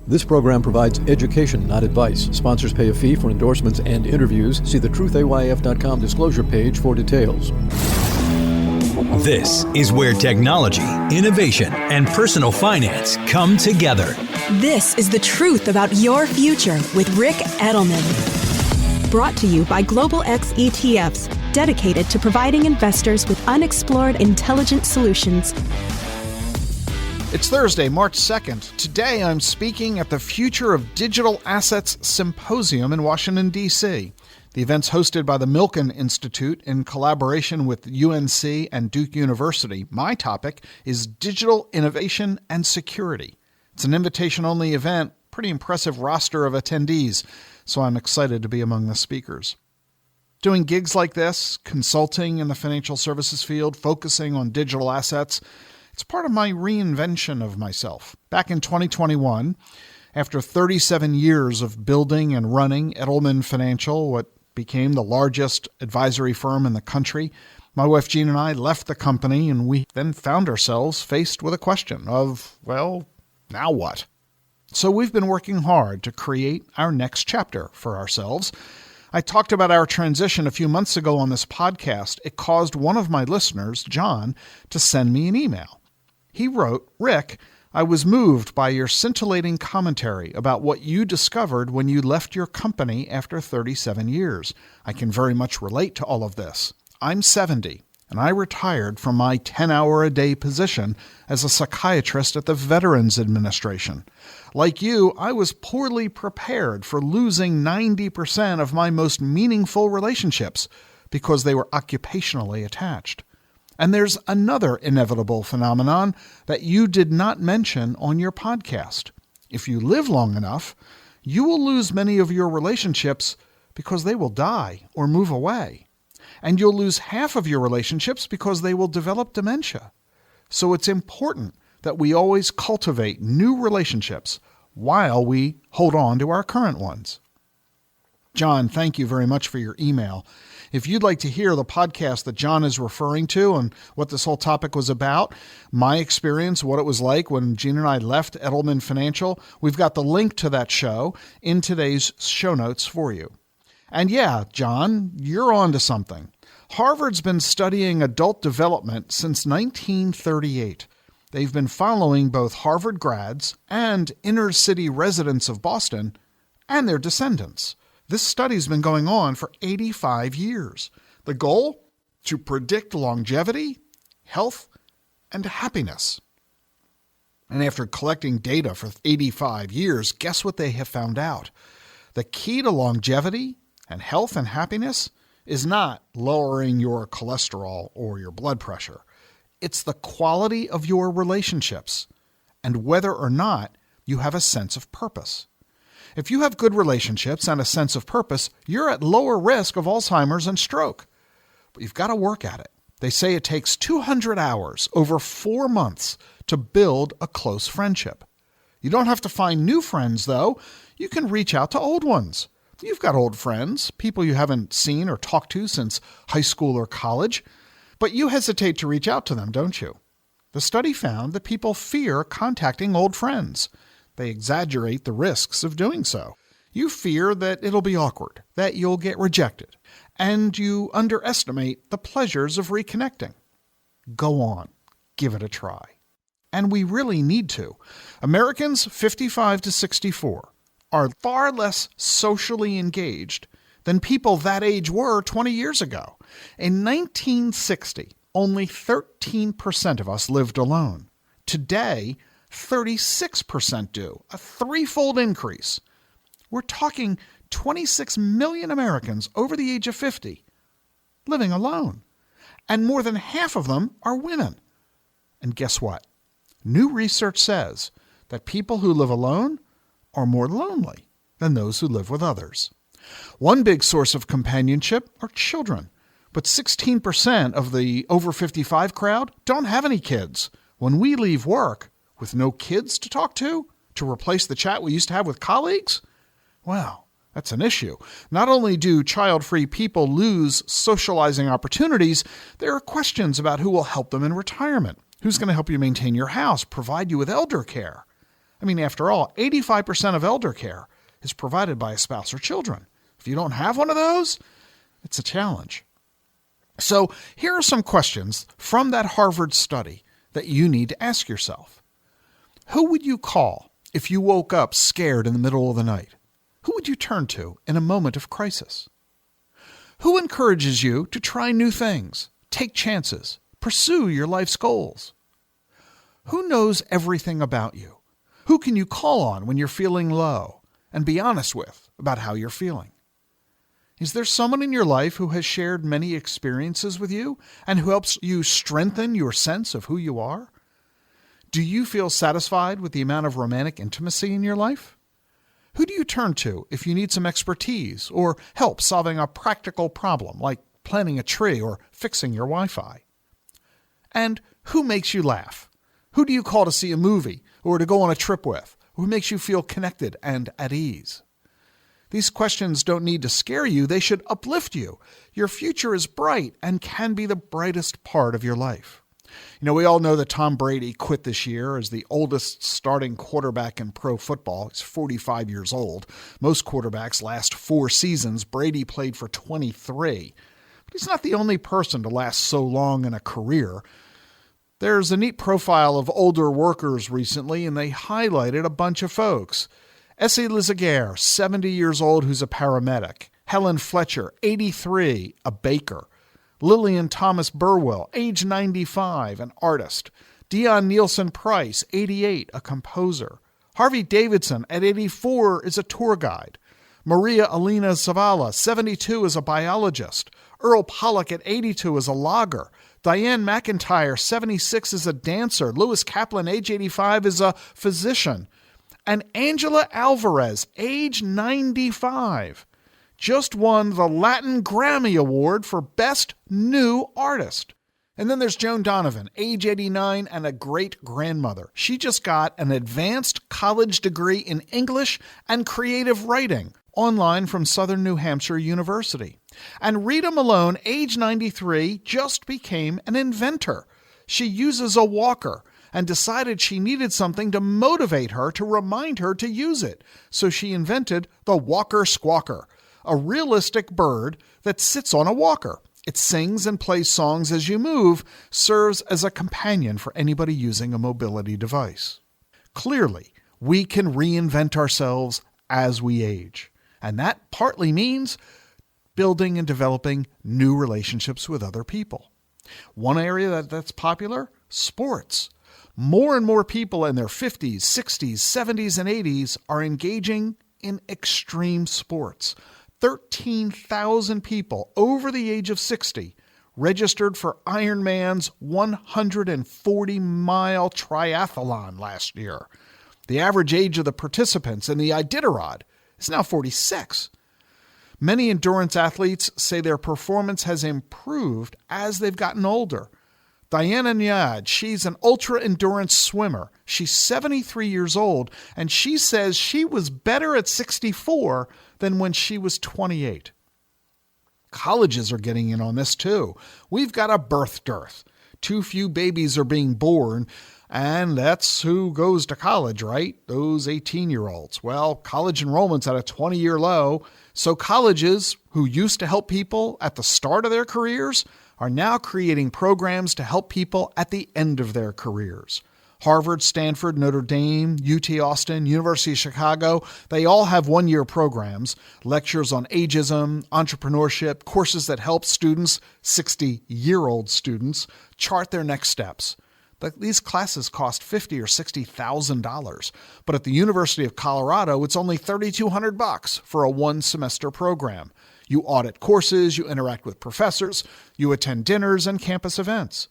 This program provides education, not advice. Sponsors pay a fee for endorsements and interviews. See the truthayf.com disclosure page for details. This is where technology, innovation, and personal finance come together. This is the truth about your future with Rick Edelman. Brought to you by Global X ETFs, dedicated to providing investors with unexplored intelligent solutions. It's Thursday, March 2nd. Today I'm speaking at the Future of Digital Assets Symposium in Washington, D.C. The event's hosted by the Milken Institute in collaboration with UNC and Duke University. My topic is digital innovation and security. It's an invitation-only event, pretty impressive roster of attendees, so I'm excited to be among the speakers. Doing gigs like this, consulting in the financial services field, focusing on digital assets, it's part of my reinvention of myself. Back in 2021, after 37 years of building and running Edelman Financial, what became the largest advisory firm in the country, my wife Jean and I left the company, and we then found ourselves faced with a question of, well, now what? So we've been working hard to create our next chapter for ourselves. I talked about our transition a few months ago on this podcast. It caused one of my listeners, John, to send me an email. He wrote, "Rick, I was moved by your scintillating commentary about what you discovered when you left your company after 37 years. I can very much relate to all of this. I'm 70, and I retired from my 10-hour-a-day position as a psychiatrist at the Veterans Administration. Like you, I was poorly prepared for losing 90% of my most meaningful relationships because they were occupationally attached. And there's another inevitable phenomenon that you did not mention on your podcast. If you live long enough, you will lose many of your relationships because they will die or move away. And you'll lose half of your relationships because they will develop dementia. So it's important that we always cultivate new relationships while we hold on to our current ones." John, thank you very much for your email. If you'd like to hear the podcast that John is referring to and what this whole topic was about, my experience, what it was like when Jean and I left Edelman Financial, we've got the link to that show in today's show notes for you. And yeah, John, you're on to something. Harvard's been studying adult development since 1938. They've been following both Harvard grads and inner-city residents of Boston and their descendants. This study's been going on for 85 years. The goal? To predict longevity, health, and happiness. And after collecting data for 85 years, guess what they have found out? The key to longevity and health and happiness is not lowering your cholesterol or your blood pressure. It's the quality of your relationships and whether or not you have a sense of purpose. If you have good relationships and a sense of purpose, you're at lower risk of Alzheimer's and stroke. But you've got to work at it. They say it takes 200 hours over 4 months to build a close friendship. You don't have to find new friends, though. You can reach out to old ones. You've got old friends, people you haven't seen or talked to since high school or college. But you hesitate to reach out to them, don't you? The study found that people fear contacting old friends. They exaggerate the risks of doing so. You fear that it'll be awkward, that you'll get rejected, and you underestimate the pleasures of reconnecting. Go on, give it a try. And we really need to. Americans 55 to 64 are far less socially engaged than people that age were 20 years ago. In 1960, only 13% of us lived alone. Today, 36% do, a threefold increase. We're talking 26 million Americans over the age of 50 living alone, and more than half of them are women. And guess what? New research says that people who live alone are more lonely than those who live with others. One big source of companionship are children, but 16% of the over 55 crowd don't have any kids. When we leave work with no kids to talk to replace the chat we used to have with colleagues, well, that's an issue. Not only do child-free people lose socializing opportunities, there are questions about who will help them in retirement. Who's going to help you maintain your house, provide you with elder care? I mean, after all, 85% of elder care is provided by a spouse or children. If you don't have one of those, it's a challenge. So here are some questions from that Harvard study that you need to ask yourself. Who would you call if you woke up scared in the middle of the night? Who would you turn to in a moment of crisis? Who encourages you to try new things, take chances, pursue your life's goals? Who knows everything about you? Who can you call on when you're feeling low and be honest with about how you're feeling? Is there someone in your life who has shared many experiences with you and who helps you strengthen your sense of who you are? Do you feel satisfied with the amount of romantic intimacy in your life? Who do you turn to if you need some expertise or help solving a practical problem like planting a tree or fixing your Wi-Fi? And who makes you laugh? Who do you call to see a movie or to go on a trip with? Who makes you feel connected and at ease? These questions don't need to scare you. They should uplift you. Your future is bright and can be the brightest part of your life. You know, we all know that Tom Brady quit this year as the oldest starting quarterback in pro football. He's 45 years old. Most quarterbacks last 4 seasons. Brady played for 23. But he's not the only person to last so long in a career. There's a neat profile of older workers recently, and they highlighted a bunch of folks. Essie Lizaguer, 70 years old, who's a paramedic. Helen Fletcher, 83, a baker. Lillian Thomas Burwell, age 95, an artist. Dion Nielsen Price, 88, a composer. Harvey Davidson, at 84, is a tour guide. Maria Elena Zavala, 72, is a biologist. Earl Pollock, at 82, is a logger. Diane McIntyre, 76, is a dancer. Lewis Kaplan, age 85, is a physician. And Angela Alvarez, age 95, just won the Latin Grammy Award for Best New Artist. And then there's Joan Donovan, age 89 and a great-grandmother. She just got an advanced college degree in English and creative writing online from Southern New Hampshire University. And Rita Malone, age 93, just became an inventor. She uses a walker and decided she needed something to motivate her, to remind her to use it. So she invented the Walker Squawker, a realistic bird that sits on a walker. It sings and plays songs as you move, serves as a companion for anybody using a mobility device. Clearly, we can reinvent ourselves as we age. And that partly means building and developing new relationships with other people. One area that's popular, sports. More and more people in their 50s, 60s, 70s, and 80s are engaging in extreme sports. 13,000 people over the age of 60 registered for Ironman's 140-mile triathlon last year. The average age of the participants in the Iditarod is now 46. Many endurance athletes say their performance has improved as they've gotten older. Diana Nyad, she's an ultra-endurance swimmer. She's 73 years old, and she says she was better at 64 than when she was 28. Colleges are getting in on this too. We've got a birth dearth. Too few babies are being born, and that's who goes to college, right? Those 18-year-olds. Well, college enrollment's at a 20-year low, so colleges who used to help people at the start of their careers are now creating programs to help people at the end of their careers. Harvard, Stanford, Notre Dame, UT Austin, University of Chicago, they all have one-year programs, lectures on ageism, entrepreneurship, courses that help students, 60-year-old students, chart their next steps. But these classes cost $50,000 or $60,000. But at the University of Colorado, it's only $3,200 for a one-semester program. You audit courses, you interact with professors, you attend dinners and campus events.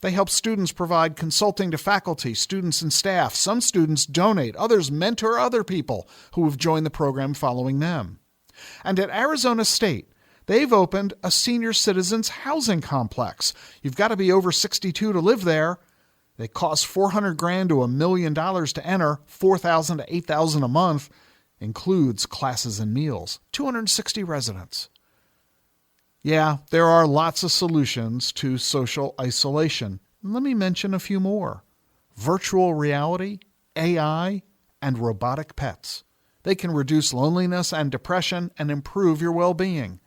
They help students provide consulting to faculty, students, and staff. Some students donate, others mentor other people who have joined the program following them. And at Arizona State, they've opened a senior citizens housing complex. You've got to be over 62 to live there. They cost $400,000 to $1 million to enter, $4,000 to $8,000 a month. Includes classes and meals, 260 residents. Yeah, there are lots of solutions to social isolation. Let me mention a few more. Virtual reality, AI, and robotic pets. They can reduce loneliness and depression and improve your well-being.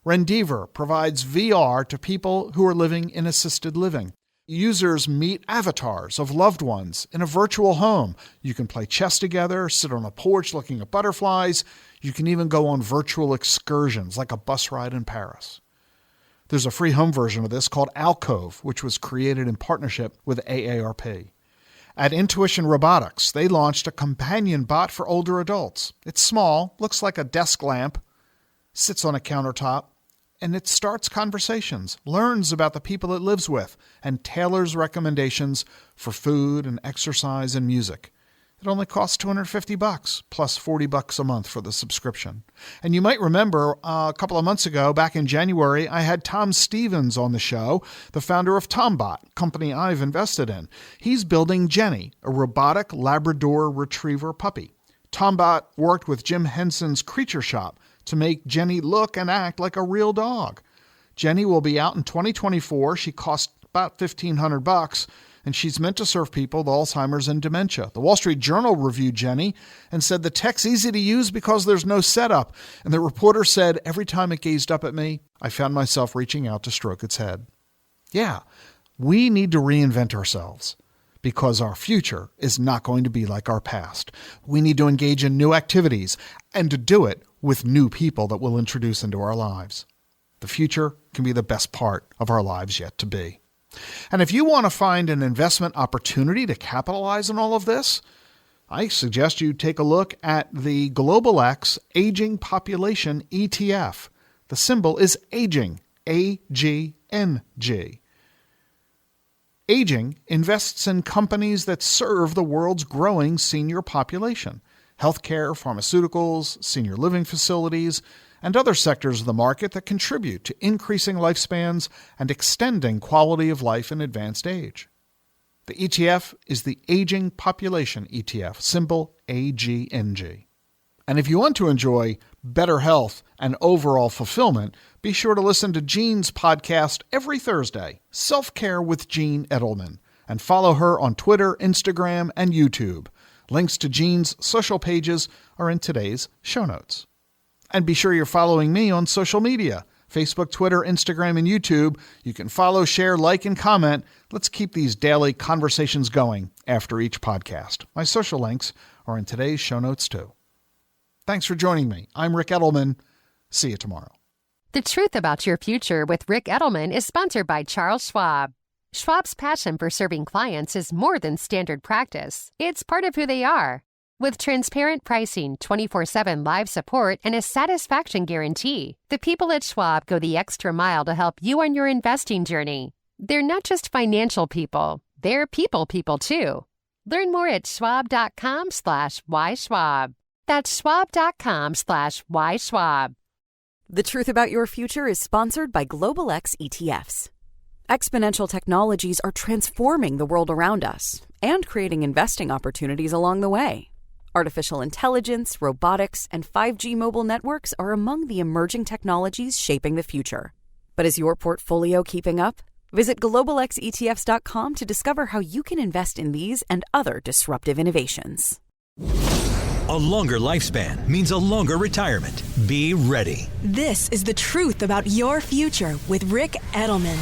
Rendiver provides VR to people who are living in assisted living. Users meet avatars of loved ones in a virtual home. You can play chess together, sit on a porch looking at butterflies. You can even go on virtual excursions like a bus ride in Paris. There's a free home version of this called Alcove, which was created in partnership with AARP. At Intuition Robotics, they launched a companion bot for older adults. It's small, looks like a desk lamp, sits on a countertop, and it starts conversations, learns about the people it lives with, and tailors recommendations for food and exercise and music. It only costs $250 plus $40 a month for the subscription. And you might remember a couple of months ago, back in January, I had Tom Stevens on the show, the founder of Tombot, company I've invested in. He's building Jenny, a robotic Labrador retriever puppy. Tombot worked with Jim Henson's Creature Shop to make Jenny look and act like a real dog. Jenny will be out in 2024. She costs about $1,500, and she's meant to serve people with Alzheimer's and dementia. The Wall Street Journal reviewed Jenny and said the tech's easy to use because there's no setup. And the reporter said, every time it gazed up at me, I found myself reaching out to stroke its head. Yeah, we need to reinvent ourselves because our future is not going to be like our past. We need to engage in new activities and to do it with new people that we'll introduce into our lives. The future can be the best part of our lives yet to be. And if you want to find an investment opportunity to capitalize on all of this, I suggest you take a look at the Global X Aging Population ETF. The symbol is AGING, A-G-N-G. Aging invests in companies that serve the world's growing senior population. Healthcare, pharmaceuticals, senior living facilities, and other sectors of the market that contribute to increasing lifespans and extending quality of life in advanced age. The ETF is the Aging Population ETF, symbol AGNG. And if you want to enjoy better health and overall fulfillment, be sure to listen to Jean's podcast every Thursday, Self-Care with Jean Edelman, and follow her on Twitter, Instagram, and YouTube. Links to Jean's social pages are in today's show notes. And be sure you're following me on social media, Facebook, Twitter, Instagram, and YouTube. You can follow, share, like, and comment. Let's keep these daily conversations going after each podcast. My social links are in today's show notes too. Thanks for joining me. I'm Rick Edelman. See you tomorrow. The Truth About Your Future with Rick Edelman is sponsored by Charles Schwab. Schwab's passion for serving clients is more than standard practice. It's part of who they are. With transparent pricing, 24/7 live support, and a satisfaction guarantee, the people at Schwab go the extra mile to help you on your investing journey. They're not just financial people, they're people too. Learn more at schwab.com/whyschwab. That's schwab.com/whyschwab. The Truth About Your Future is sponsored by Global X ETFs. Exponential technologies are transforming the world around us and creating investing opportunities along the way. Artificial intelligence, robotics, and 5G mobile networks are among the emerging technologies shaping the future. But is your portfolio keeping up? Visit globalxetfs.com to discover how you can invest in these and other disruptive innovations. A longer lifespan means a longer retirement. Be ready. This is The Truth About Your Future with Rick Edelman.